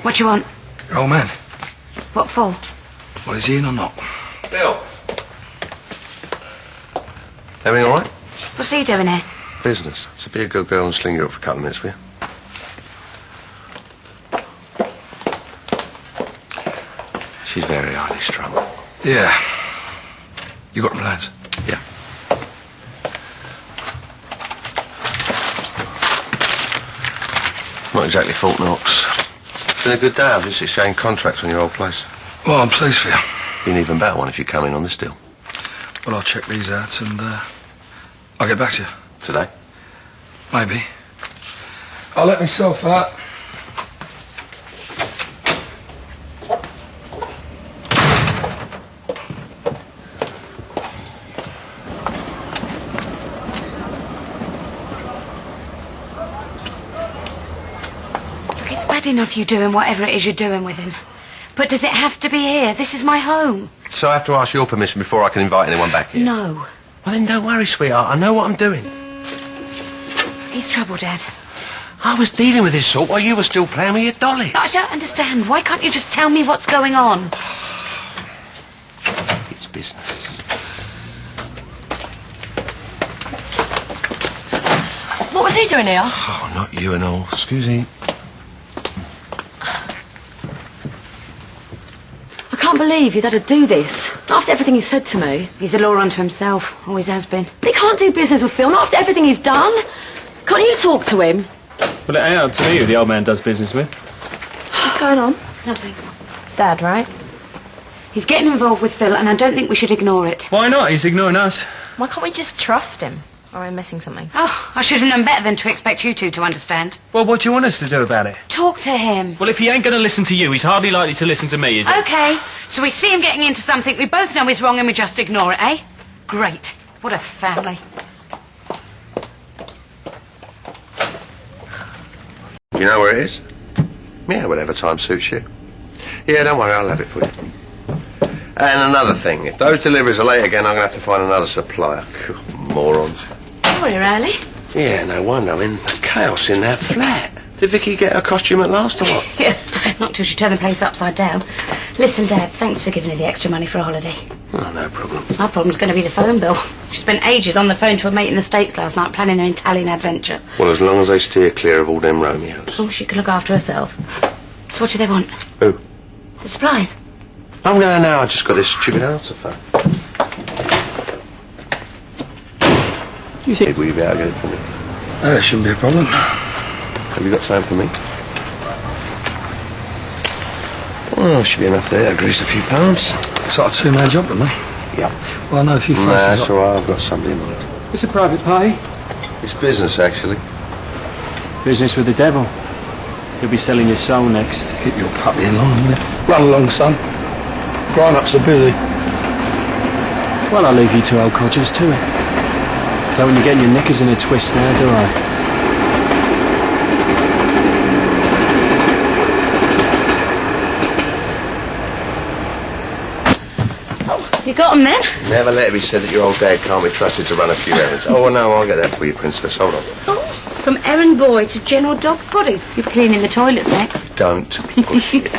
What do you want? Your old man. What for? Well, is he in or not? Bill. Everything all right? What's he doing here? Business. So be a good girl and sling you up for a couple of minutes, will you? She's very highly strung. Yeah. You got plans? Yeah. Not exactly Fort Knox. Been a good day. I've just exchanged contracts on your old place. Well, I'm pleased for you. Be an even better one if you come in on this deal. Well, I'll check these out and I'll get back to you. Today? Maybe. I'll let myself out. Look, it's bad enough you doing whatever it is you're doing with him. But does it have to be here? This is my home. So I have to ask your permission before I can invite anyone back here? No. Well, then don't worry, sweetheart. I know what I'm doing. He's trouble, Dad. I was dealing with this sort while you were still playing with your dollies. I don't understand. Why can't you just tell me what's going on? It's business. What was he doing here? Oh, not you and all. Excuse me. I can't believe you'd had to do this. After everything he said to me. He's a law unto himself. Always has been. But he can't do business with Phil, not after everything he's done. Can't you talk to him? Well, it ain't up to me who the old man does business with. What's going on? Nothing. Dad, right? He's getting involved with Phil, and I don't think we should ignore it. Why not? He's ignoring us. Why can't we just trust him? Or am I missing something? Oh, I should have known better than to expect you two to understand. Well, what do you want us to do about it? Talk to him. Well, if he ain't going to listen to you, he's hardly likely to listen to me, is he? Okay, so we see him getting into something we both know is wrong and we just ignore it, eh? Great. What a family. You know where it is? Yeah, whatever time suits you. Yeah, don't worry, I'll have it for you. And another thing, if those deliveries are late again, I'm going to have to find another supplier. Morons. Sorry, Riley. Yeah, no wonder. I mean, the chaos in that flat. Did Vicky get her costume at last or what? Yeah, not till she turned the place upside down. Listen, Dad, thanks for giving her the extra money for a holiday. Oh, no problem. Our problem's going to be the phone bill. She spent ages on the phone to a mate in the States last night planning their Italian adventure. Well, as long as they steer clear of all them Romeos. Oh, she can look after herself. So what do they want? Who? The supplies. I'm going now. I just got this stupid answer phone. Do you think will you be able to get it for me? It shouldn't be a problem. Have you got something for me? Well, should be enough there to grease a few palms. It's like a two-man job to me. Yep. Well, I know a few faces. That's all right. I've got somebody in mind. It's a private party. It's business, actually. Business with the devil. You'll be selling your soul next. Keep your puppy in line, will you? Run along, son. Grown-ups are busy. Well, I'll leave you two old codgers to it. Don't want you getting your knickers in a twist now, do I? You got them then? Never let it be said that your old dad can't be trusted to run a few errands. Oh, no, I'll get that for you, Princess. Hold on. Oh, from errand boy to general dog's body. You're cleaning the toilets next. Don't push it.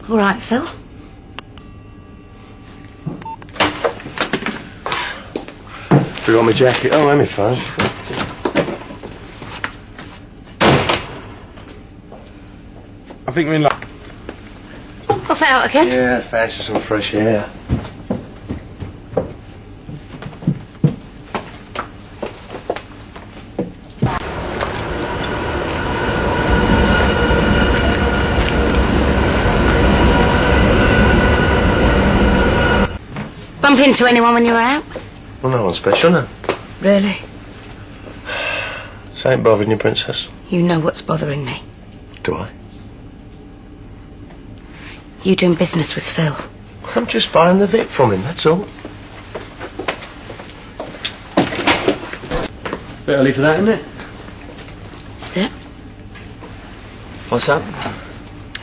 All right, Phil. Forgot my jacket. Oh, and my phone. I think we're in luck. Off out again? Yeah, fancy some fresh air. Bump into anyone when you were out? Well, no one special, no. Really? So ain't bothering you, Princess? You know what's bothering me. Do I? You doing business with Phil. I'm just buying the Vic from him, that's all. Bit early for that, isn't it? Is it? What's up?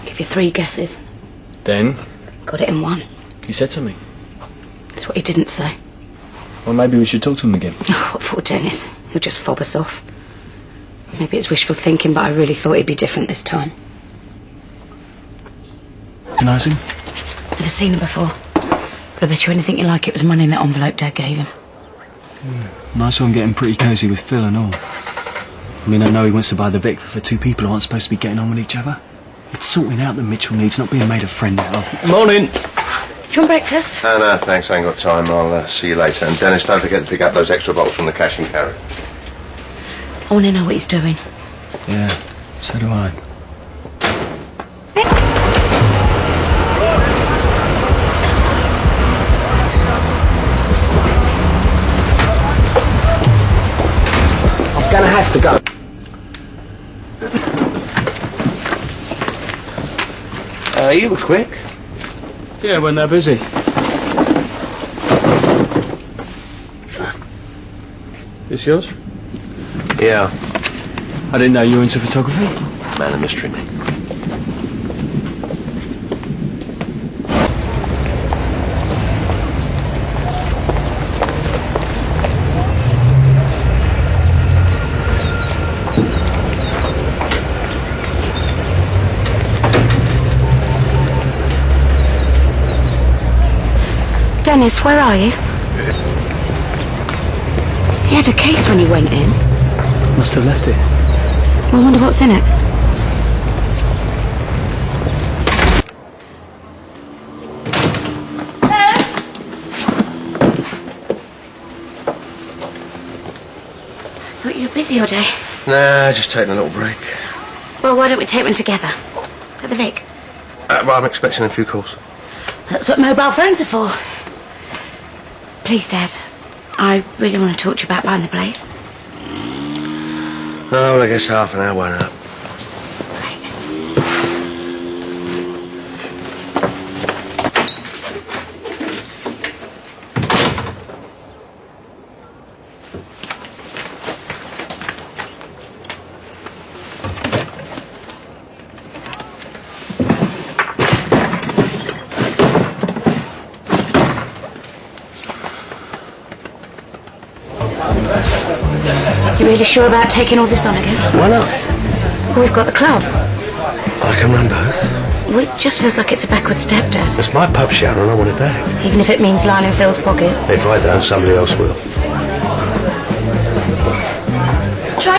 Give you 3 guesses. Then? Got it in 1. He said something. That's what he didn't say. Well, maybe we should talk to him again. Oh, what for, Dennis? He'll just fob us off. Maybe it's wishful thinking, but I really thought he'd be different this time. Recognise him? Never seen him before. But I bet you anything you like it was money in that envelope Dad gave him. And I saw him getting pretty cosy with Phil and all. I mean, I know he wants to buy the Vic for two people who aren't supposed to be getting on with each other. It's sorting out that Mitchell needs, not being made a friend out of. Morning! Do you want breakfast? No, thanks, I ain't got time. I'll see you later. And Dennis, don't forget to pick up those extra bottles from the cash and carry. I want to know what he's doing. Yeah, so do I. I'm gonna have to go. You were quick. Yeah, when they're busy. This yours? Yeah. I didn't know you were into photography. Man of mystery, me. Dennis, where are you? He had a case when he went in. Must have left it. Well, I wonder what's in it. I thought you were busy all day. Nah, just taking a little break. Well, why don't we take one together? At the Vic. Well, I'm expecting a few calls. That's what mobile phones are for. Please, Dad. I really want to talk to you about buying the place. Oh, well, I guess half an hour won't hurt. You really sure about taking all this on again? Why not? Well, we've got the club. I can run both. Well, it just feels like it's a backward step, Dad. It's my pub shout and I want it back. Even if it means lining Phil's pockets. If I don't, somebody else will. Try.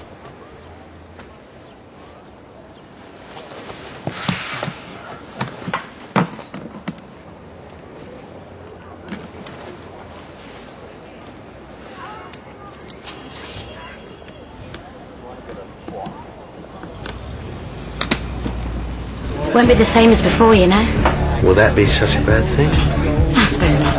Won't be the same as before, you know. Will that be such a bad thing? I suppose not.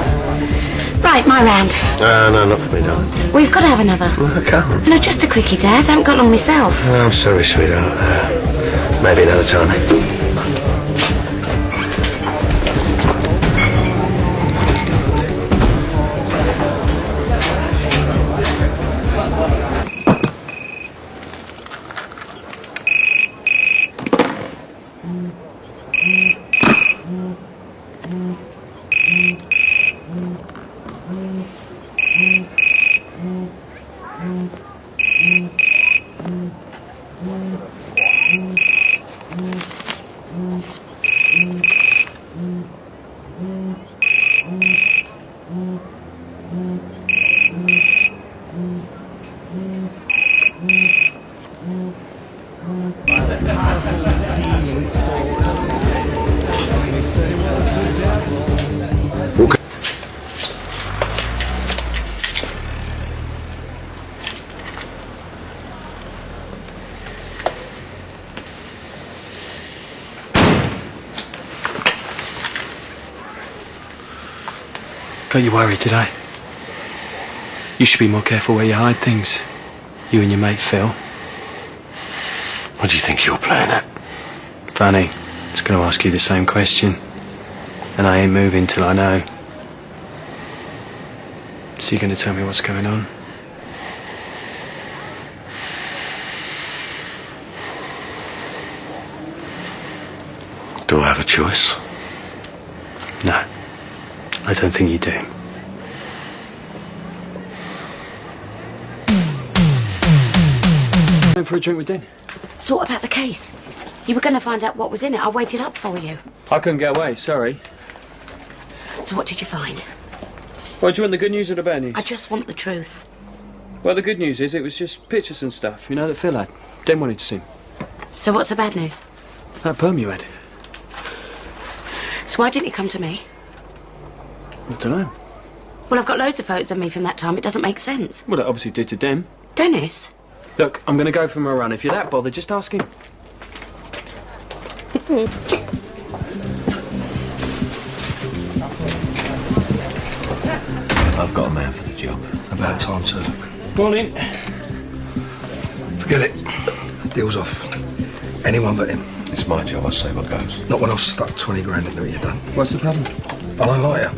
Right, my round. No, not for me, darling. We've got to have another. Well, I can't. No, just a quickie, Dad. I haven't got long myself. Oh, I'm sorry, sweetheart. Maybe another time. Got you worried, did I? You should be more careful where you hide things. You and your mate Phil. What do you think you're playing at? Funny. I was going to ask you the same question. And I ain't moving till I know. So you're going to tell me what's going on? Do I have a choice? No. I don't think you do. Going for a drink with Dean? So what about the case? You were going to find out what was in it. I waited up for you. I couldn't get away, sorry. So what did you find? Well, do you want the good news or the bad news? I just want the truth. Well, the good news is it was just pictures and stuff, you know, that Phil had. Den wanted to see. So what's the bad news? That perm you had. So why didn't you come to me? I don't know. Well, I've got loads of photos of me from that time. It doesn't make sense. Well, it obviously did to Den. Dennis? Look, I'm going to go for my run. If you're that bothered, just ask him. I've got a man for the job. About time too. Morning. Forget it. Deal's off. Anyone but him. It's my job, I say what goes. Not when I've stuck 20 grand into it, you done. What's the problem? I don't like you.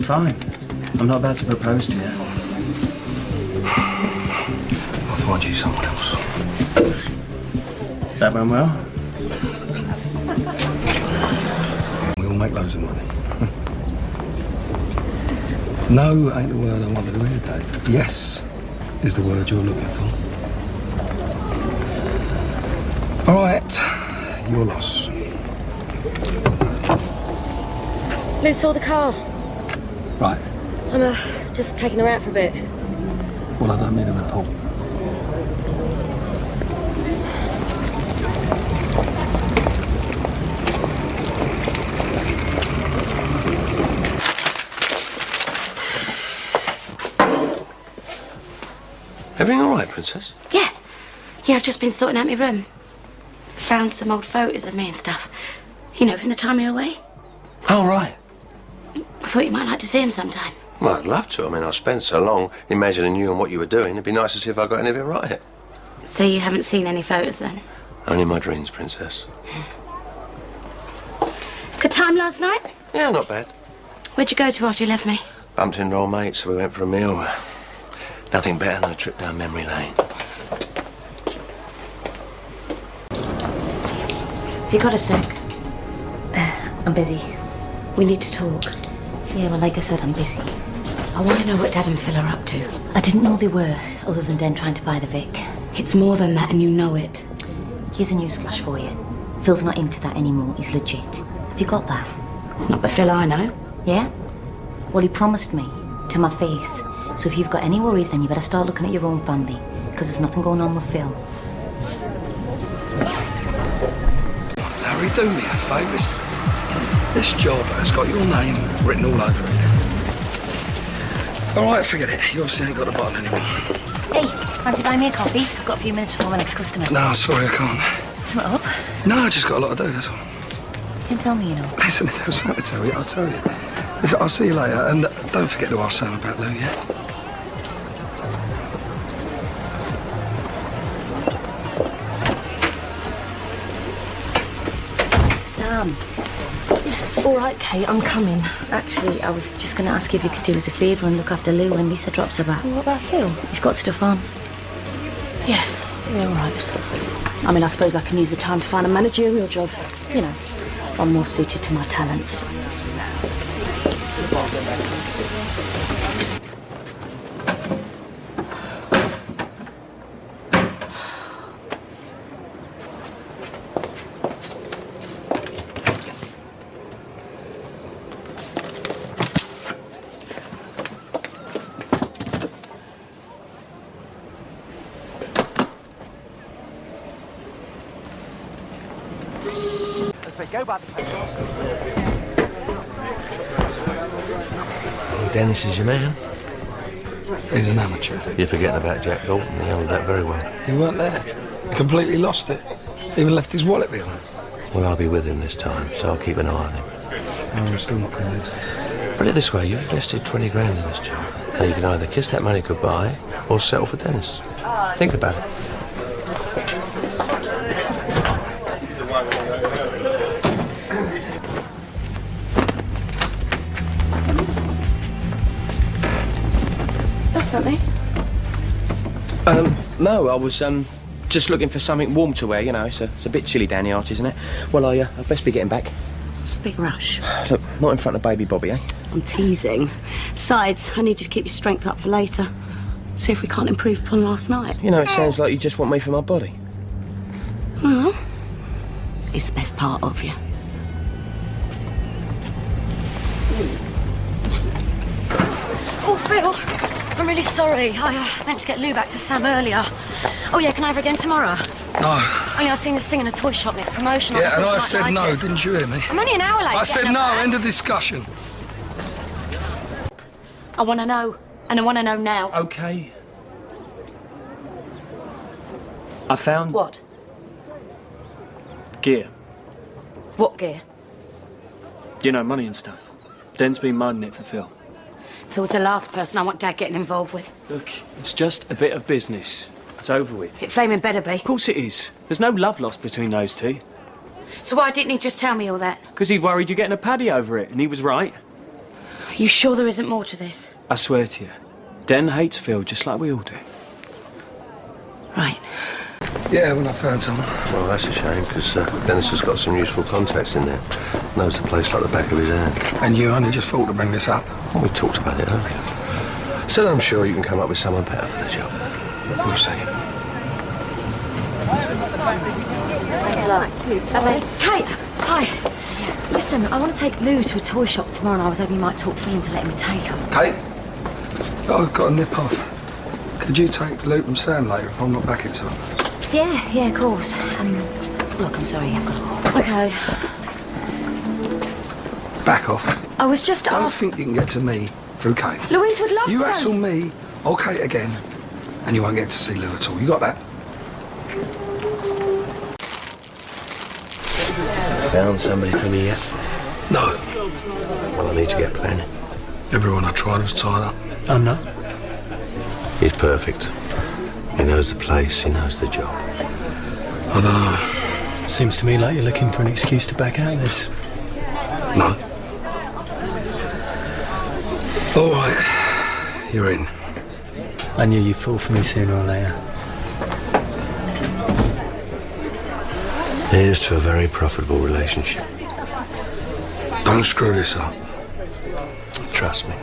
Fine. I'm not about to propose to you. I'll find you someone else. That went well? We all make loads of money. No ain't the word I wanted to hear, Dave. Yes is the word you're looking for. All right, your loss. Lou saw the car. Right, I'm just taking her out for a bit. well, I don't need a report. Everything all right, Princess? Yeah. Yeah, I've just been sorting out my room. Found some old photos of me and stuff. You know, from the time you were away. Oh, right. I thought you might like to see him sometime. Well, I'd love to. I mean, I spent so long imagining you and what you were doing. It'd be nice to see if I got any of it right. So you haven't seen any photos then? Only my dreams, Princess. Good time last night? Yeah, not bad. Where'd you go to after you left me? Bumped into old mates, so we went for a meal. Nothing better than a trip down memory lane. Have you got a sec? I'm busy. We need to talk. Yeah, well, like I said, I'm busy. I want to know what Dad and Phil are up to. I didn't know they were, other than Den trying to buy the Vic. It's more than that, and you know it. Here's a news flash for you. Phil's not into that anymore. He's legit. Have you got that? It's not the Phil I know. Yeah? Well, he promised me, to my face. So if you've got any worries, then you better start looking at your own family, because there's nothing going on with Phil. Harry, do me a favour. This job has got your name written all over it. All right, forget it. You obviously ain't got a button anymore. Hey, fancy buying me a coffee? I've got a few minutes before my next customer. No, sorry, I can't. Something up? No, I just got a lot to do, that's all. You can tell me, you know. Listen, if there was something to tell you, I'll tell you. Listen, I'll see you later, and don't forget to ask Sam about Lou, yeah? Sam. Yes, all right, Kate, I'm coming. Actually, I was just going to ask you if you could do us a favour and look after Lou when Lisa drops her back. What about Phil? He's got stuff on. Yeah, all right. I mean, I suppose I can use the time to find a managerial job. You know, one more suited to my talents. Dennis is your man. He's an amateur. You're forgetting about Jack Dalton. He handled that very well. He weren't there. Completely lost it. Even left his wallet behind. Well, I'll be with him this time, so I'll keep an eye on him. I'm still not convinced. Put it this way, you've invested 20 grand in this job. Now you can either kiss that money goodbye or settle for Dennis. Think about it. That's something. No, I was just looking for something warm to wear, you know. It's a bit chilly down the arch, isn't it? Well, I'd best be getting back. It's a big rush. Look, not in front of baby Bobby, eh? I'm teasing. Besides, I need you to keep your strength up for later. See if we can't improve upon last night. You know, it sounds like you just want me for my body. Well, it's the best part of you. Oh, Phil, I'm really sorry. I meant to get Lou back to Sam earlier. Oh, yeah, can I have her again tomorrow? No. Only I've seen this thing in a toy shop and it's promotional. Yeah, and thought I you might said like no, it. didn't you hear me? I'm only an hour late. I said getting no, her back. end of discussion. I want to know, and I want to know now. Okay. I found... What? gear. What gear? You know, money and stuff. Den's been minding it for Phil. Phil's the last person I want Dad getting involved with. Look, it's just a bit of business. It's over with. It flaming better be. Of course it is. There's no love lost between those two. So why didn't he just tell me all that? Because he worried you're getting a paddy over it, and he was right. Are you sure there isn't more to this? I swear to you. Den hates Phil just like we all do. Right. Yeah, when I found someone. Well, that's a shame, because Dennis has got some useful contacts in there. Knows the place like the back of his hand. And you only just thought to bring this up. Well, we talked about it earlier. So I'm sure you can come up with someone better for the job. We'll see. Thanks a lot. Kate, hi. Listen, I want to take Lou to a toy shop tomorrow and I was hoping you might talk Phil into letting me take her. Kate? Oh, I've got a nip off. Could you take Luke and Sam later if I'm not back in time? Yeah, of course. Look, I'm sorry, I've got to... Okay. Back off. I was just Don't asked... think you can get to me through Kate. Louise would love You to hassle go. me, or Kate again, and you won't get to see Lou at all. You got that? Found somebody for me yet? No. Well, I need to get planning. Everyone I tried was tied up. I'm not. He's perfect. He knows the place, he knows the job. I don't know. Seems to me like you're looking for an excuse to back out of this. No. All right. You're in. I knew you'd fall for me sooner or later. Here's to a very profitable relationship. Don't screw this up. Trust me.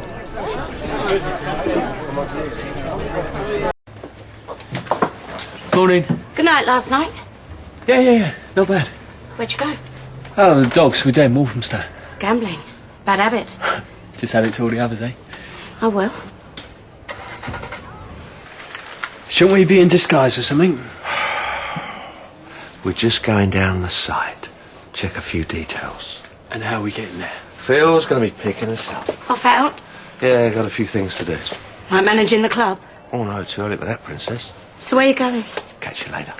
Morning. Good night last night. Yeah. Not bad. Where'd you go? Oh, the dogs were dead in Walthamstow. Gambling. Bad habit. Just add it to all the others, eh? Oh, well. Shouldn't we be in disguise or something? We're just going down the site. Check a few details. And how are we getting there? Phil's going to be picking us up. Off out. Yeah, got a few things to do. Like managing the club. Oh, no, too early for that, Princess. So where are you going? Catch you later.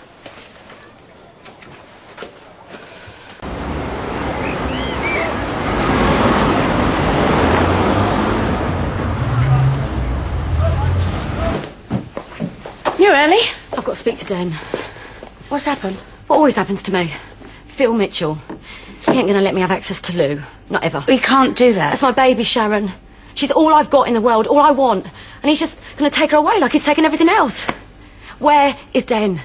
You're early. I've got to speak to Den. What's happened? What always happens to me? Phil Mitchell. He ain't going to let me have access to Lou. Not ever. We can't do that. That's my baby, Sharon. She's all I've got in the world, all I want. And he's just going to take her away like he's taken everything else. Where is Den?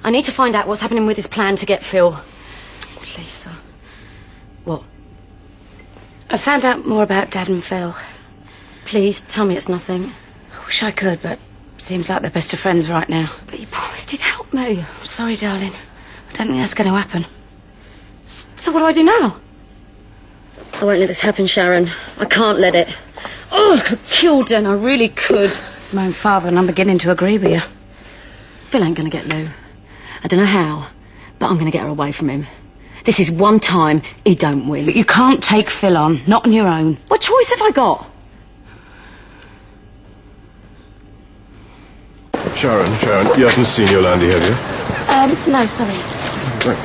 I need to find out what's happening with his plan to get Phil. Lisa. What? I found out more about Dad and Phil. Please, tell me it's nothing. I wish I could, but seems like they're best of friends right now. But you promised he'd help me. Sorry, darling. I don't think that's going to happen. So what do I do now? I won't let this happen, Sharon. I can't let it. Oh, I could kill Den, I really could. It's my own father, and I'm beginning to agree with you. Phil ain't going to get Lou. I don't know how, but I'm going to get her away from him. This is one time he don't win. But you can't take Phil on, not on your own. What choice have I got? Sharon, you haven't seen Yolandi, have you? No, sorry. Right.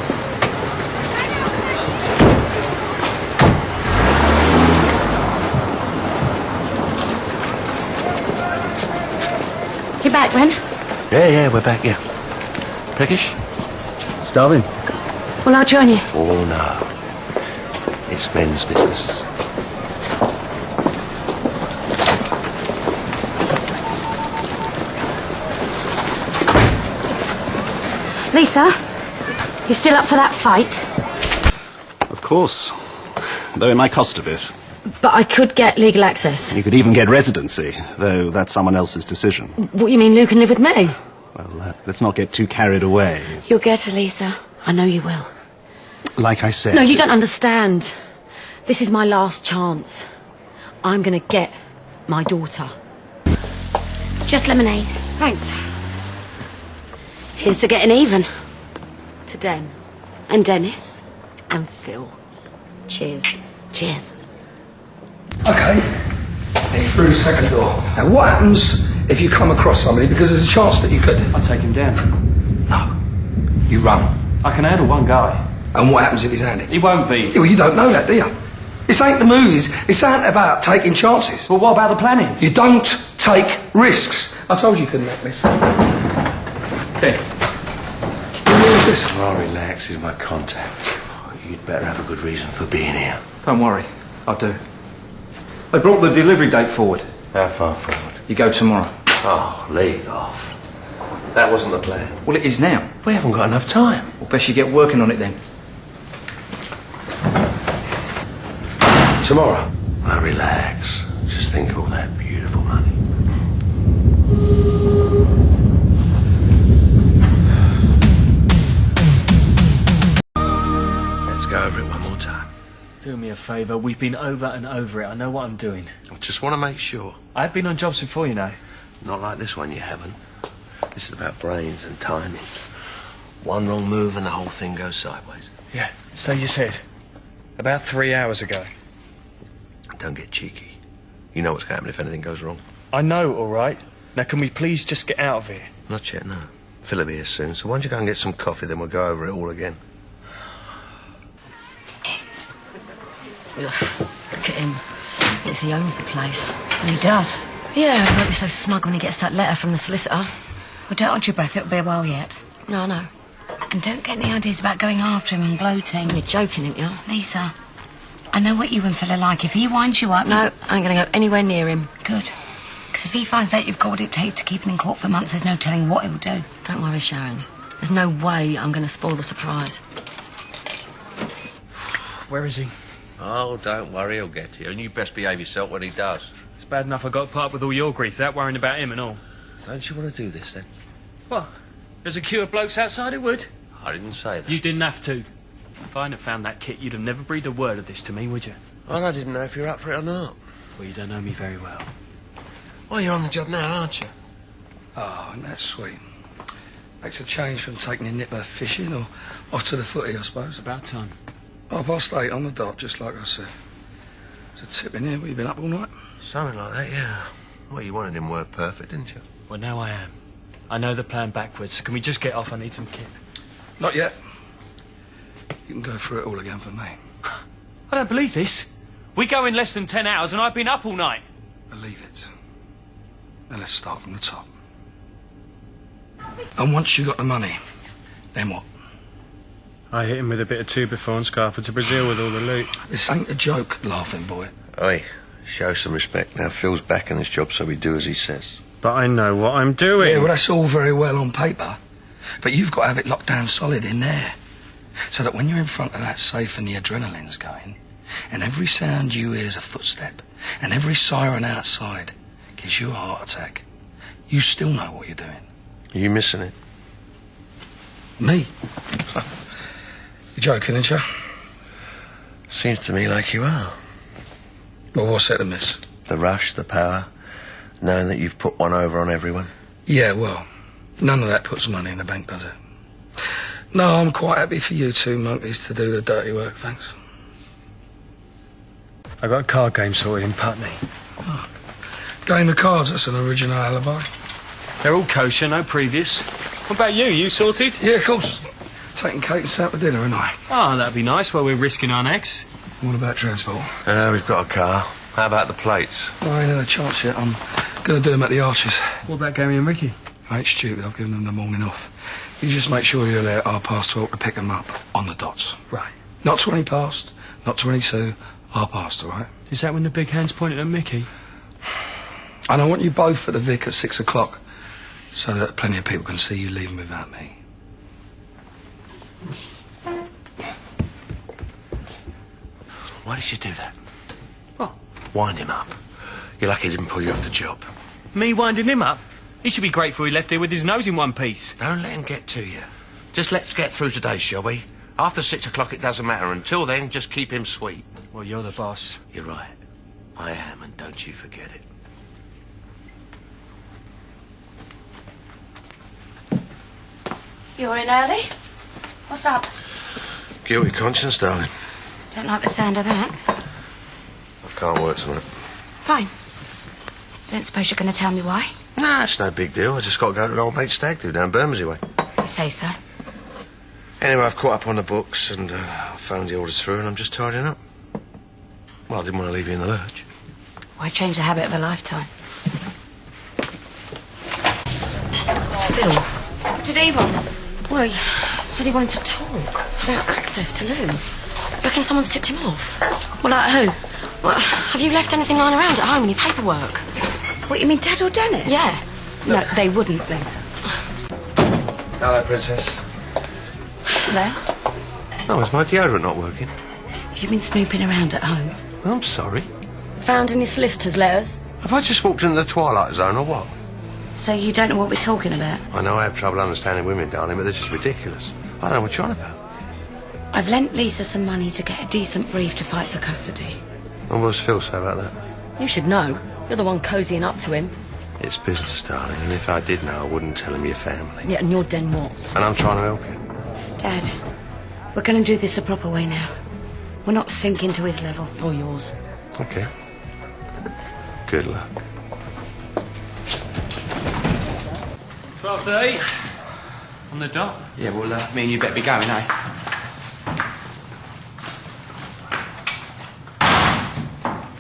You're back, Ben? Yeah, we're back, yeah. Peckish? Starving. Well, I'll join you. Oh, no. It's men's business. Lisa, you still up for that fight? Of course. though it might cost a bit. But I could get legal access. You could even get residency, though that's someone else's decision. What, you mean Lou can live with me? Well, let's not get too carried away. You'll get her, Lisa. I know you will. Like I said... No, you don't understand. This is my last chance. I'm going to get my daughter. It's just lemonade. Thanks. Here's to getting even. To Den. And Dennis. And Phil. Cheers. Cheers. Okay. Hey, through the second door. Now, what happens if you come across somebody? Because there's a chance that you could... I'll take him down. No. You run. I can handle one guy. And what happens if he's handy? He won't be. Yeah, well, you don't know that, do you? This ain't the movies. This ain't about taking chances. Well, what about the planning? You don't take risks. I told you couldn't make this. There. What is this? Oh, relax. He's my contact. You'd better have a good reason for being here. Don't worry, I'll do. They brought the delivery date forward. How far forward? You go tomorrow. Oh, leave off. That wasn't the plan. Well, it is now. We haven't got enough time. Well, best you get working on it then. Tomorrow. Now, relax. Just think of all that beautiful money. Let's go over it one more time. Do me a favour, we've been over and over it. I know what I'm doing. I just want to make sure. I've been on jobs before, you know. Not like this one, you haven't. This is about brains and timing. One wrong move and the whole thing goes sideways. Yeah, so you said. About 3 hours ago. Don't get cheeky. You know what's going to happen if anything goes wrong. I know, all right. Now, can we please just get out of here? Not yet, no. Phil will be here soon, so why don't you go and get some coffee, then we'll go over it all again. Ugh, look at him. Thinks he owns the place. He does. Yeah, he won't be so smug when he gets that letter from the solicitor. Well, don't hold your breath, it'll be a while yet. No, I know. And don't get any ideas about going after him and gloating. You're joking, ain't you? Lisa, I know what you and Phil are like. If he winds you up... No, I ain't going to go anywhere near him. Good. Because if he finds out you've got what it takes to keep him in court for months, there's no telling what he'll do. Don't worry, Sharon. There's no way I'm going to spoil the surprise. Where is he? Oh, don't worry, he'll get here, and you best behave yourself when he does. It's bad enough I got to put up with all your grief, without worrying about him and all. Don't you want to do this, then? What? There's a queue of blokes outside who would? I didn't say that. You didn't have to. If I hadn't found that kit, you'd have never breathed a word of this to me, would you? Well, I didn't know if you're up for it or not. Well, you don't know me very well. Well, you're on the job now, aren't you? Oh, and that's sweet. Makes a change from taking your nipper fishing or off to the footy, I suppose. About time. 8:30 on the dot, just like I said. There's a tip in here. You been up all night? Something like that, yeah. Well, you wanted him word perfect, didn't you? Well, now I am. I know the plan backwards, so can we just get off? I need some kit. Not yet. You can go through it all again for me. I don't believe this. We go in less than 10 hours and I've been up all night. Believe it. Now let's start from the top. And once you got the money, then what? I hit him with a bit of 2 before and Scarfer to Brazil with all the loot. This ain't a joke, laughing boy. Oi, show some respect. Now, Phil's back in this job, so we do as he says. But I know what I'm doing. Yeah, well, that's all very well on paper. But you've got to have it locked down solid in there. So that when you're in front of that safe and the adrenaline's going, and every sound you hear is a footstep, and every siren outside gives you a heart attack, you still know what you're doing. Are you missing it? Me? You're joking, ain't you? Seems to me like you are. Well, what's that to miss? The rush, the power, knowing that you've put one over on everyone. Yeah, well, none of that puts money in the bank, does it? No, I'm quite happy for you two monkeys to do the dirty work, thanks. I got a card game sorted in Putney. Oh. Game of cards, that's an original alibi. They're all kosher, no previous. What about you? You sorted? Yeah, of course. Taking Kate and Sam for dinner, and I. Oh, that'd be nice while we're risking our necks. What about transport? We've got a car. How about the plates? I ain't had a chance yet. I'm going to do them at the Arches. What about Gary and Ricky? I ain't stupid. I've given them the morning off. You just make sure you're there at 12:30 to pick them up on the dots. Right. Not 20 past, not 22, 12:30, all right? Is that when the big hand's pointed at Mickey? And I want you both at the Vic at 6 o'clock so that plenty of people can see you leaving without me. Why did you do that? What? Wind him up. You're lucky he didn't pull you off the job. Me winding him up? He should be grateful he left here with his nose in one piece. Don't let him get to you. Just let's get through today, shall we? After 6 o'clock it doesn't matter. Until then, just keep him sweet. Well, you're the boss. You're right. I am, and don't you forget it. You're in early? What's up? Guilty conscience, darling. Don't like the sound of that. I can't work tonight. Fine. Don't suppose you're going to tell me why? Nah, it's no big deal. I just got to go to an old mate's stag do down Bermondsey way. You say so. Anyway, I've caught up on the books and phoned the orders through and I'm just tidying up. Well, I didn't want to leave you in the lurch. Why change the habit of a lifetime? It's Phil. What did he want? Well, he said he wanted to talk about access to Lou. Reckon someone's tipped him off. Well, like who? Well, have you left anything lying around at home in your paperwork? What, you mean Dad or Dennis? Yeah. No, they wouldn't, Lisa. Hello, Princess. There? Oh, is my deodorant not working? Have you been snooping around at home? I'm sorry. Found any solicitor's letters? Have I just walked into the Twilight Zone or what? So you don't know what we're talking about? I know I have trouble understanding women, darling, but this is ridiculous. I don't know what you're on about. I've lent Lisa some money to get a decent brief to fight for custody. And what does Phil say about that? You should know. You're the one cozying up to him. It's business, darling, and if I did know, I wouldn't tell him your family. Yeah, and you're Den Watts. And I'm trying to help you. Dad, we're going to do this the proper way now. We're not sinking to his level, or yours. Okay. Good luck. 12:30. On the dot. Yeah, well, me and you better be going, eh?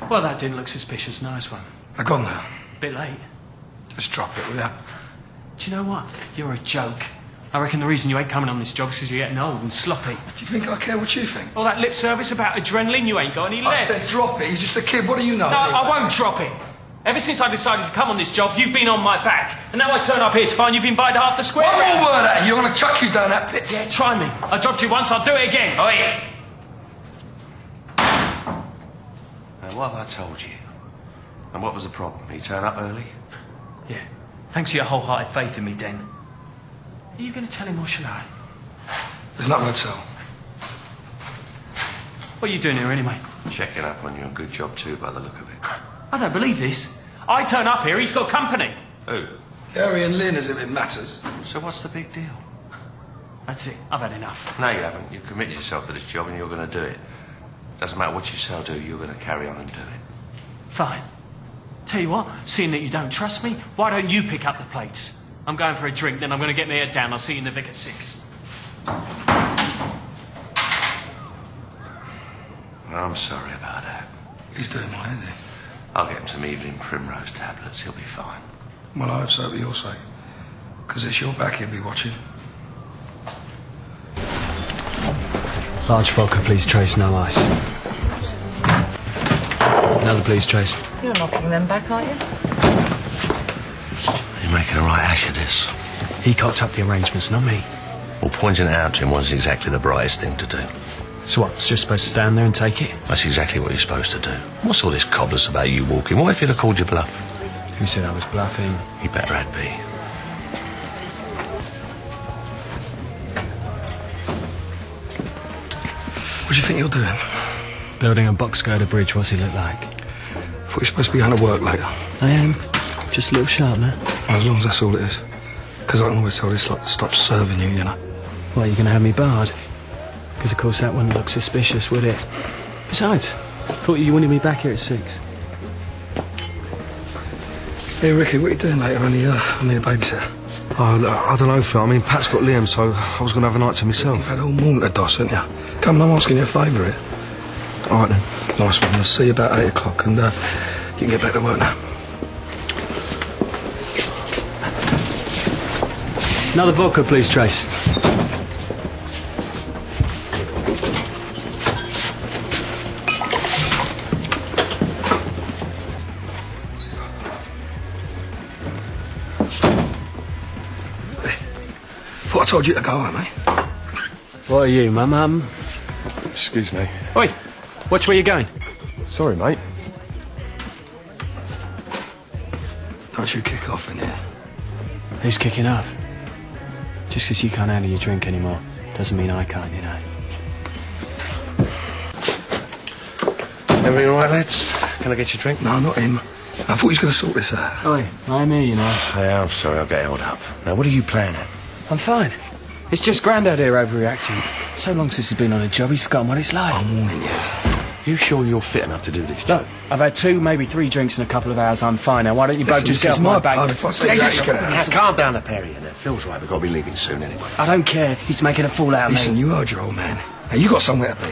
Well, that didn't look suspicious. Nice one. They're gone now. Bit late. Just drop it, will ya? Do you know what? You're a joke. I reckon the reason you ain't coming on this job is because you're getting old and sloppy. Do you think I care what you think? All that lip service about adrenaline, you ain't got any I left. said drop it. He's just a kid. What do you know? No, I won't drop it. Ever since I decided to come on this job, you've been on my back. And now I turn up here to find you've invited half the square. One round. more word at you. I'm going to chuck you down that pit. Yeah, try me. I dropped you once, I'll do it again. Oi! Now, what have I told you? And what was the problem? He turned up early? Yeah. Thanks for your wholehearted faith in me, Den. Are you going to tell him or shall I? There's nothing to tell. What are you doing here anyway? Checking up on you, and good job too, by the look of it. I don't believe this. I turn up here, he's got company. Who? Gary and Lynn, as if it matters. So what's the big deal? That's it. I've had enough. No, you haven't. You've committed yourself to this job and you're going to do it. Doesn't matter what you say or do, you're going to carry on and do it. Fine. Tell you what, seeing that you don't trust me, why don't you pick up the plates? I'm going for a drink, then I'm going to get my head down. I'll see you in the Vic at 6. I'm sorry about that. He's doing my head in. I'll get him some evening primrose tablets. He'll be fine. Well, I hope so for your sake. Because it's your back he'll be watching. Large vodka, please, Trace, no ice. Another, please, Trace. You're knocking them back, aren't you? You're making a right ash of this. He cocked up the arrangements, not me. Well, pointing it out to him wasn't exactly the brightest thing to do. So what, it's just supposed to stand there and take it? That's exactly what you're supposed to do. What's all this cobblers about you walking? What if he'd have called you bluff? Who said I was bluffing? You better had be. What do you think you're doing? Building a box girder bridge, what's it look like? Thought you're supposed to be going to work later. I am. Just a little sharp, man. As long as that's all it is. Because I can always tell this lot to stop serving you, you know. What, you going to have me barred? Because, of course, that wouldn't look suspicious, would it? Besides, thought you wanted me back here at 6. Hey, Ricky, what are you doing later? I need a babysitter. Oh, I don't know, Phil. I mean, Pat's got Liam, so I was going to have a night to myself. You've had all morning to doss, haven't you? Come on, I'm asking you a favour here. All right, then. Nice one. I'll see you about 8 o'clock and you can get back to work now. Another vodka, please, Trace. Thought I told you to go home, eh? What are you, my mum? Excuse me. Oi, Watch where you're going. Sorry, mate. Don't you kick off in here. Who's kicking off? Just 'cause you can't handle your drink anymore doesn't mean I can't, you know. Everything all right, lads? Can I get you a drink? No, not him. I thought he was going to sort this out. Oi, I'm here, you know. Yeah, I'm sorry, I'll get held up. Now, what are you playing at? I'm fine. It's just Grandad here overreacting. So long since he's been on a job, he's forgotten what it's like. I'm warning you. You sure you're fit enough to do this? Look, I've had 2, maybe 3 drinks in a couple of hours. I'm fine now. Why don't you both just get off my back? If I say that, you're gonna- Now, calm down a pair of you now. Phil's right, we've got to be leaving soon anyway. I don't care. He's making a fool out of Listen, me. you heard your old man. Now, you got somewhere to be.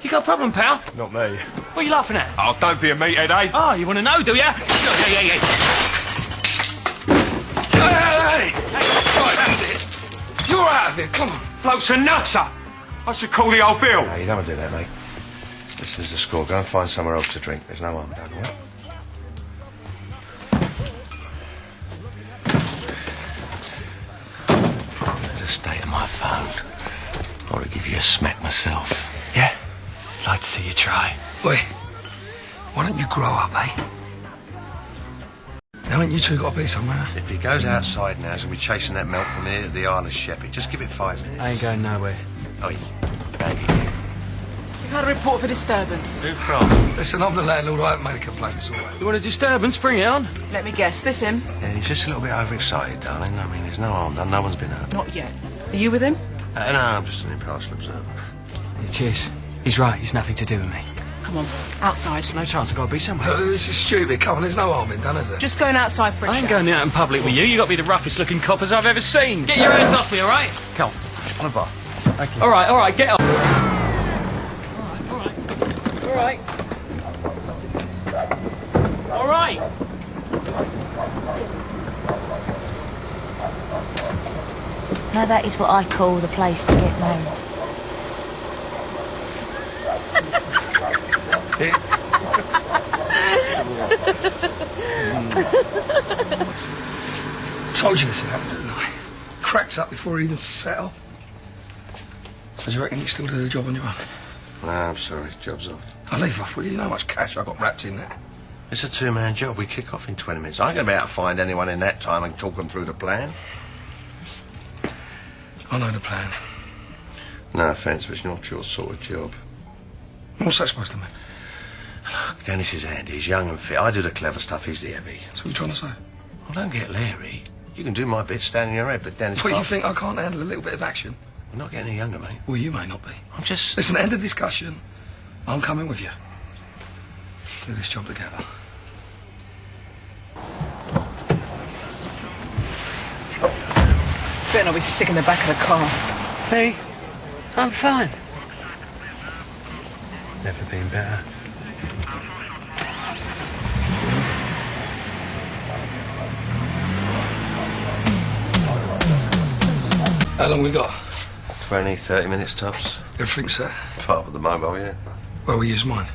You got a problem, pal? Not me. What are you laughing at? Oh, don't be a meathead, eh? Oh, you want to know, do ya? Hey! Right, that's it. You're out of here, come on. Bloke's a nutter! I should call the old Bill. No, you don't want to do that, mate. This is the score. Go and find somewhere else to drink. There's no harm done, all right? The state of my phone. I ought to give you a smack myself. Yeah. Like to see you try. Wait, why don't you grow up, eh? Now, ain't you two got to be somewhere? If he goes outside now, he's going to be chasing that milk from here to the Isle of Sheppey. Just give it 5 minutes. I ain't going nowhere. Oh, yeah. Bag again. We've had a report for disturbance. Who from? Listen, I'm the landlord. I haven't made a complaint. It's all right. You want a disturbance? Bring it on. Let me guess, this him? Yeah, he's just a little bit overexcited, darling. I mean, there's no harm done. No one's been hurt. Not yet. Are you with him? No, I'm just an impartial observer. Yeah, cheers. He's right. He's nothing to do with me. Come on, outside. No chance. I've got to be somewhere. Oh, this is stupid. Come on, there's no harm in done, is there? Just going outside for a I ain't chat. going out in public with you. You got to be the roughest looking coppers I've ever seen. Get your hands off me, all right? Come on. On a bar. Thank you. All right, get off. All right. All right. Now that is what I call the place to get married. Told you this would happen, didn't I? Cracks up before he even set off. So do you reckon you can still do the job on your own? No, I'm sorry. Job's off. I'll leave off, will you? You know how much cash I got wrapped in that. It's a 2-man job. We kick off in 20 minutes. I ain't going to be able to find anyone in that time and talk them through the plan. I know the plan. No offence, but it's not your sort of job. What's that supposed to mean? Look, Dennis is handy. He's young and fit. I do the clever stuff. He's the heavy. So what are you trying to say? Well, don't get leery. You can do my bit standing your head, but Dennis What, you can't. think I can't handle a little bit of action? We're not getting any younger, mate. Well, you may not be. I'm just... Listen, end of discussion. I'm coming with you. Do this job together. Better not be sick in the back of the car. Me? I'm fine. Never been better. How long we got? 20, 30 minutes tops. Everything's set. Part of the mobile, yeah. Well, we use mine.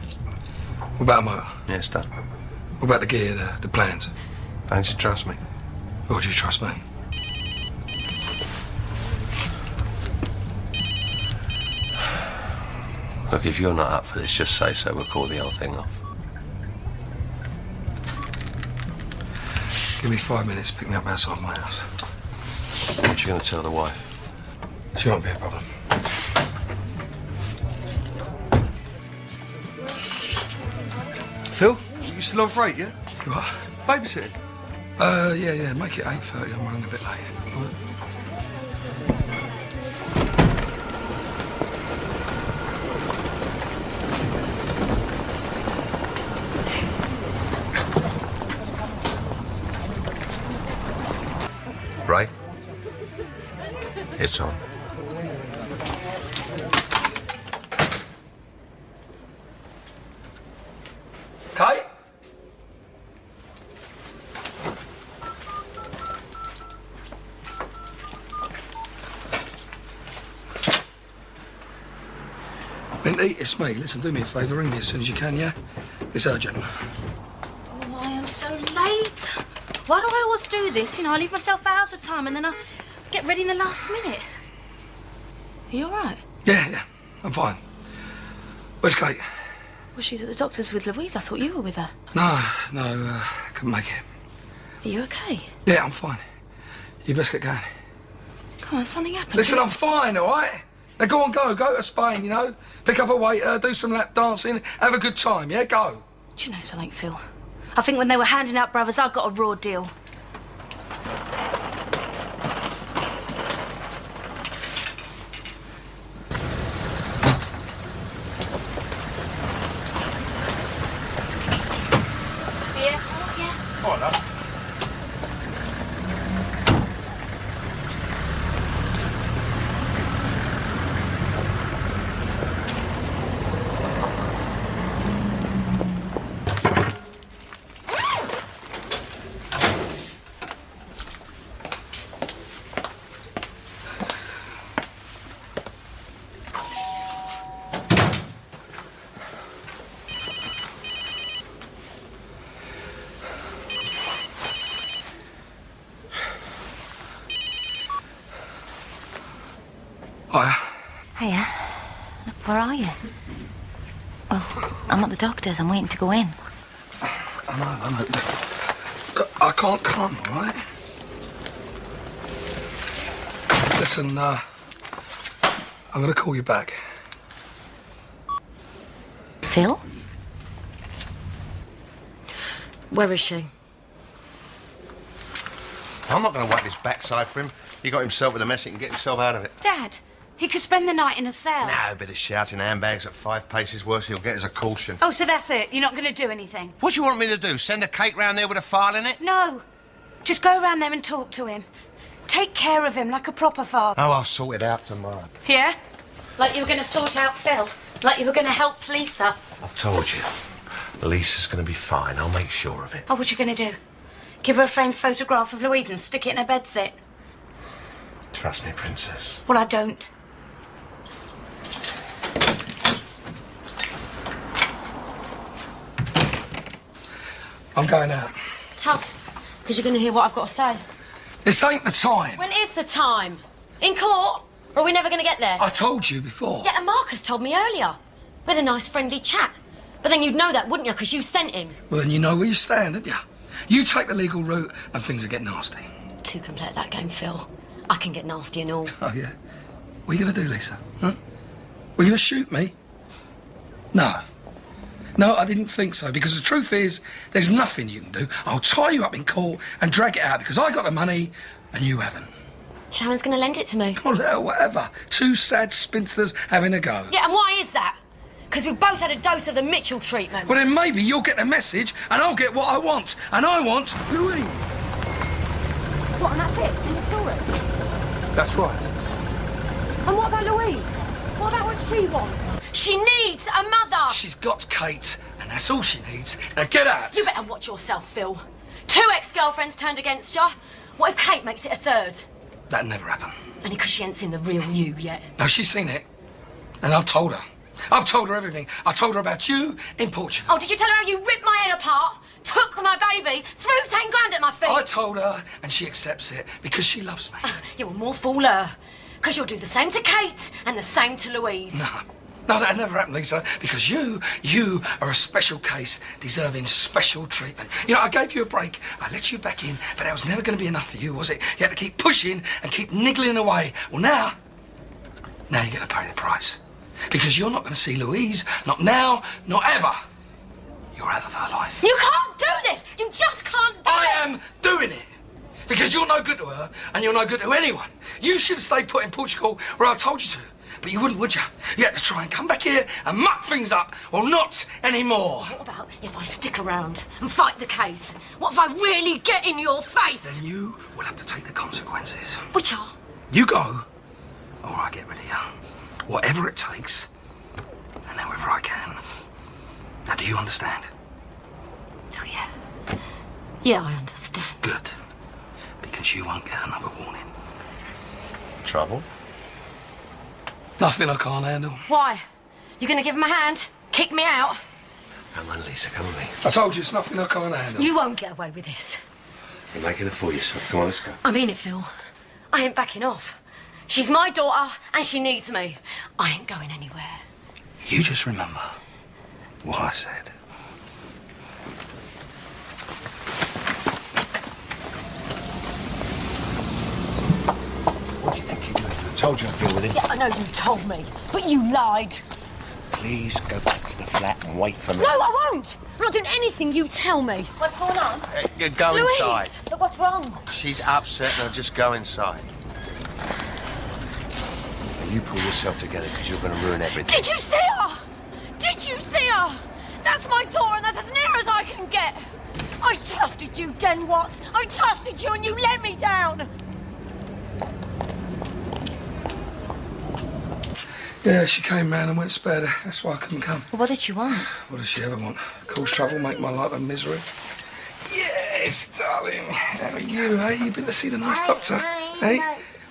What about a motor? Yeah, it's done. What about the gear, the plans? Don't you trust me? Or do you trust me? Look, if you're not up for this, just say so. We'll call the whole thing off. Give me 5 minutes, pick me up outside my house. What you going to tell the wife? She won't be a problem. Phil, you still on freight, yeah? You are? Babysitting? Yeah, make it 8:30. I'm running a bit late. Right? It's on. Kate? Minty, it's me. Listen, do me a favour. Ring me as soon as you can, yeah? It's urgent. Oh, I am so late. Why do I always do this? You know, I leave myself hours of time and then I get ready in the last minute. Are you all right? Yeah, I'm fine. Where's Kate? Well, she's at the doctor's with Louise. I thought you were with her. No, couldn't make it. Are you okay? Yeah, I'm fine. You best get going. Come on, something happened. Listen, I'm fine, all right? Now go on, go to Spain, you know? Pick up a waiter, do some lap dancing, have a good time, yeah? Go. Do you know something, Phil? I think when they were handing out brothers, I got a raw deal. Hiya. Where are you? Well, I'm at the doctor's. I'm waiting to go in. I know. I can't come, all right? Listen, I'm going to call you back. Phil? Where is she? I'm not going to wipe his backside for him. He got himself in a mess, he can get himself out of it. Dad, he could spend the night in a cell. No, a bit of shouting handbags at 5 paces worse he'll get as a caution. Oh, so that's it? You're not going to do anything? What do you want me to do? Send a cake round there with a file in it? No. Just go around there and talk to him. Take care of him like a proper father. Oh, I'll sort it out tomorrow. Yeah? Like you were going to sort out Phil? Like you were going to help Lisa? I've told you. Lisa's going to be fine. I'll make sure of it. Oh, what you going to do? Give her a framed photograph of Louise and stick it in her bedsit? Trust me, Princess. Well, I don't. I'm going out. Tough, because you're going to hear what I've got to say. This ain't the time. When is the time? In court? Or are we never going to get there? I told you before. Yeah, and Marcus told me earlier. We had a nice friendly chat. But then you'd know that, wouldn't you? Because you sent him. Well, then you know where you stand, don't you? You take the legal route and things will get nasty. Two can play at that game, Phil. I can get nasty and all. Oh, yeah? What are you going to do, Lisa? Huh? Were you going to shoot me? No. No, I didn't think so, because the truth is, there's nothing you can do. I'll tie you up in court and drag it out, because I got the money and you haven't. Sharon's going to lend it to me. Oh, hell, whatever. Two sad spinsters having a go. Yeah, and why is that? Because we both had a dose of the Mitchell treatment. Well, then maybe you'll get the message and I'll get what I want. And I want Louise. What, and that's it? In the story? That's right. And what about Louise? What about what she wants? She needs a mother! She's got Kate, and that's all she needs. Now get out! You better watch yourself, Phil. 2 ex-girlfriends turned against you. What if Kate makes it a third? That'd never happen. Only because she ain't seen the real you yet. No, she's seen it. And I've told her. I've told her everything. I told her about you in Portugal. Oh, did you tell her how you ripped my head apart, took my baby, threw 10 grand at my feet? I told her, and she accepts it because she loves me. You will more fool her. Because you'll do the same to Kate and the same to Louise. No, that'd never happen, Lisa, because you are a special case deserving special treatment. You know, I gave you a break, I let you back in, but that was never going to be enough for you, was it? You had to keep pushing and keep niggling away. Well, now you're going to pay the price. Because you're not going to see Louise, not now, not ever. You're out of her life. You can't do this! You just can't do it! I am doing it! Because you're no good to her, and you're no good to anyone. You should have stayed put in Portugal where I told you to. But you wouldn't, would you? You had to try and come back here and muck things up. Well, not anymore. What about if I stick around and fight the case? What if I really get in your face? Then you will have to take the consequences. Which are? You go, or I get rid of you. Whatever it takes, and however I can. Now, do you understand? Oh, yeah. Yeah, I understand. Good. Because you won't get another warning. Trouble? Nothing I can't handle. Why? You gonna give him a hand? Kick me out? Come on, Lisa, come with me. I told you it's nothing I can't handle. You won't get away with this. You're making it for yourself. Come on, let's go. I mean it, Phil. I ain't backing off. She's my daughter, and she needs me. I ain't going anywhere. You just remember what I said. What do you think you're doing? I told you I'd deal with it. Yeah, I know you told me, but you lied. Please go back to the flat and wait for me. No, I won't. I'm not doing anything you tell me. What's going on? Go Louise! inside. Look, what's wrong? She's upset, now just go inside. Now you pull yourself together because you're going to ruin everything. Did you see her? Did you see her? That's my daughter, and that's as near as I can get. I trusted you, Den Watts. I trusted you, and you let me down. Yeah, she came round and went spared her. That's why I couldn't come. Well, what did she want? What does she ever want? Cause trouble, make my life a misery? Yes, darling. How are you, eh? You been to see the nice doctor, eh?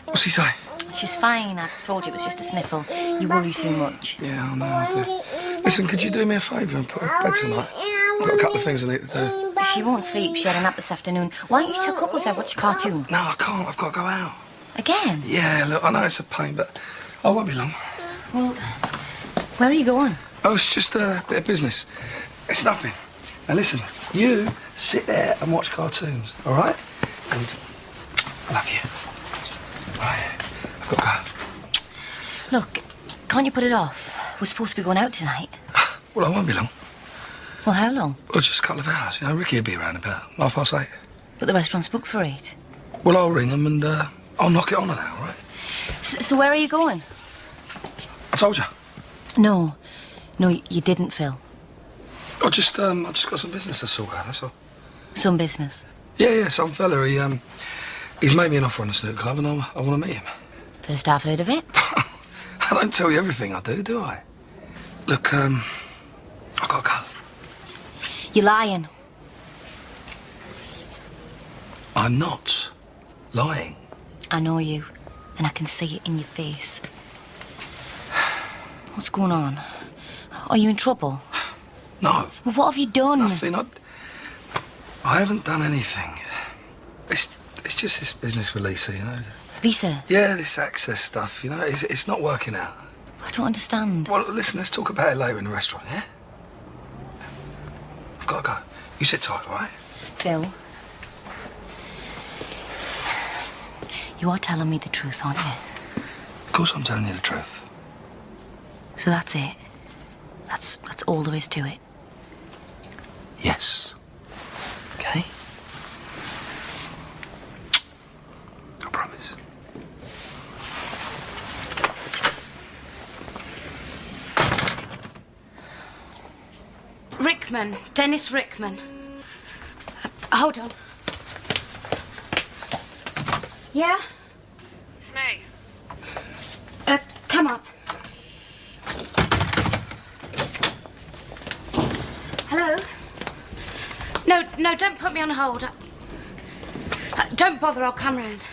What's he say? She's fine. I told you it was just a sniffle. You worry too much. Yeah, I know, I do. Listen, could you do me a favour and put her to bed tonight? I've got a couple of things I need to do. She won't sleep. She had a nap this afternoon. Why don't you tuck up with her? Watch a cartoon? No, I can't. I've got to go out. Again? Yeah, look, I know it's a pain, but I won't be long. Well, where are you going? Oh, it's just a bit of business. It's nothing. Now listen, you sit there and watch cartoons, all right? And I love you. Right, I've got to go. Look, can't you put it off? We're supposed to be going out tonight. Well, I won't be long. Well, how long? Well, just a couple of hours. You know, Ricky will be around about 8:30. But the restaurant's booked for 8. Well, I'll ring them and I'll knock it on an hour, right? So where are you going? I told you. No, you didn't, Phil. I just got some business to sort out, that's all. Some business. Yeah, some fella, he's made me an offer on the snooker club and I want to meet him. First I've heard of it. I don't tell you everything I do I? Look, I've got to go. You're lying. I'm not lying. I know you, and I can see it in your face. What's going on? Are you in trouble? No. Well, what have you done? Nothing. I haven't done anything. It's just this business with Lisa, you know. Lisa? Yeah, this access stuff, you know. It's not working out. I don't understand. Well, listen, let's talk about it later in the restaurant, yeah? I've got to go. You sit tight, all right? Phil, you are telling me the truth, aren't you? Of course I'm telling you the truth. So that's it. That's all there is to it. Yes. Okay? I promise. Rickman. Dennis Rickman. Hold on. Yeah? It's me. Come up. Hello? No, don't put me on hold. Don't bother, I'll come round.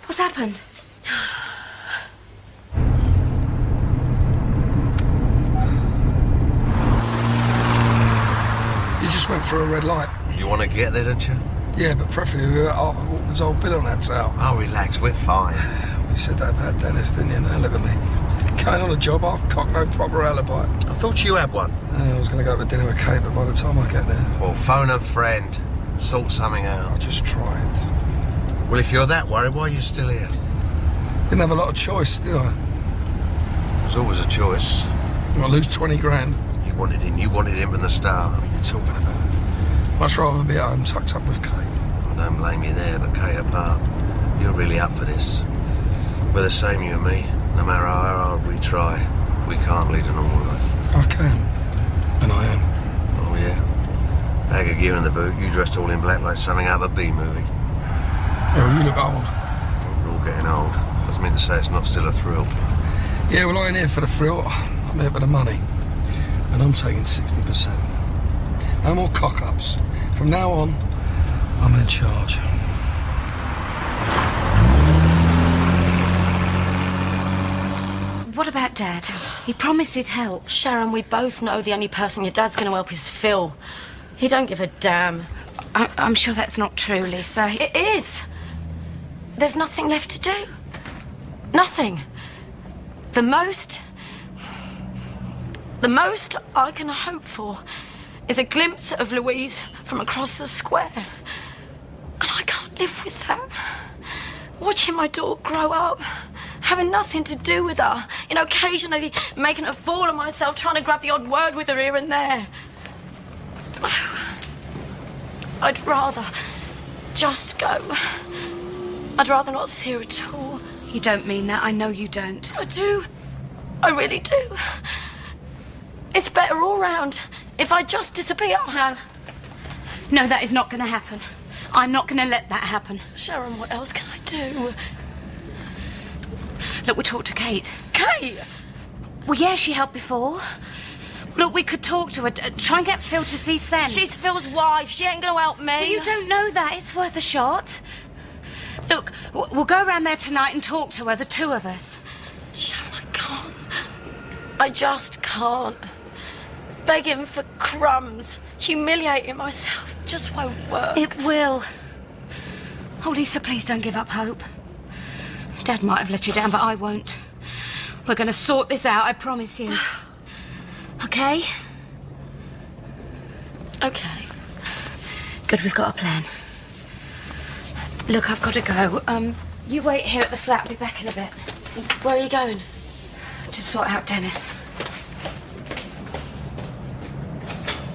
What's happened? You just went through a red light. You want to get there, don't you? Yeah, but preferably with Harper's old bill on that tail. Oh, relax, we're fine. You said that about Dennis, didn't you? Now look at me. Going on a job, half-cocked, no proper alibi. I thought you had one. I was going to go to dinner with Kate, but by the time I get there... Well, phone a friend. Sort something out. I just tried. Well, if you're that worried, why are you still here? Didn't have a lot of choice, did I? There's always a choice. I lose 20 grand. You wanted him from the start. What are you talking about? Much rather be at home tucked up with Kate. I don't blame you there, but Kate apart, you're really up for this. We're the same, you and me. No matter how hard we try, we can't lead a normal life. I can. And I am. Oh, yeah? Bag of gear in the boot, you dressed all in black like something out of a B-movie. Oh, you look old. Well, we're all getting old. Doesn't mean to say it's not still a thrill. Yeah, well, I ain't here for the thrill. I'm here for the money. And I'm taking 60%. No more cock-ups. From now on, I'm in charge. What about Dad? He promised he'd help. Sharon, we both know the only person your dad's going to help is Phil. He don't give a damn. I'm sure that's not true, Lisa. It is. There's nothing left to do. Nothing. The most I can hope for is a glimpse of Louise from across the square. And I can't live with that. Watching my daughter grow up, having nothing to do with her, you know, occasionally making a fool of myself, trying to grab the odd word with her here and there. I'd rather just go. I'd rather not see her at all. You don't mean that. I know you don't. I do. I really do. It's better all round if I just disappear. No. No, that is not going to happen. I'm not going to let that happen. Sharon, what else can I do? Look, we'll talk to Kate. Kate? Well, yeah, she helped before. Look, we could talk to her. Try and get Phil to see Sen. She's Phil's wife. She ain't going to help me. Well, you don't know that. It's worth a shot. Look, we'll go around there tonight and talk to her, the two of us. Sharon, I can't. I just can't. Begging for crumbs, humiliating myself, just won't work. It will. Oh, Lisa, please don't give up hope. Dad might have let you down, but I won't. We're going to sort this out, I promise you. Okay? Okay. Good, we've got a plan. Look, I've got to go. You wait here at the flat. I'll be back in a bit. Where are you going? To sort out Dennis.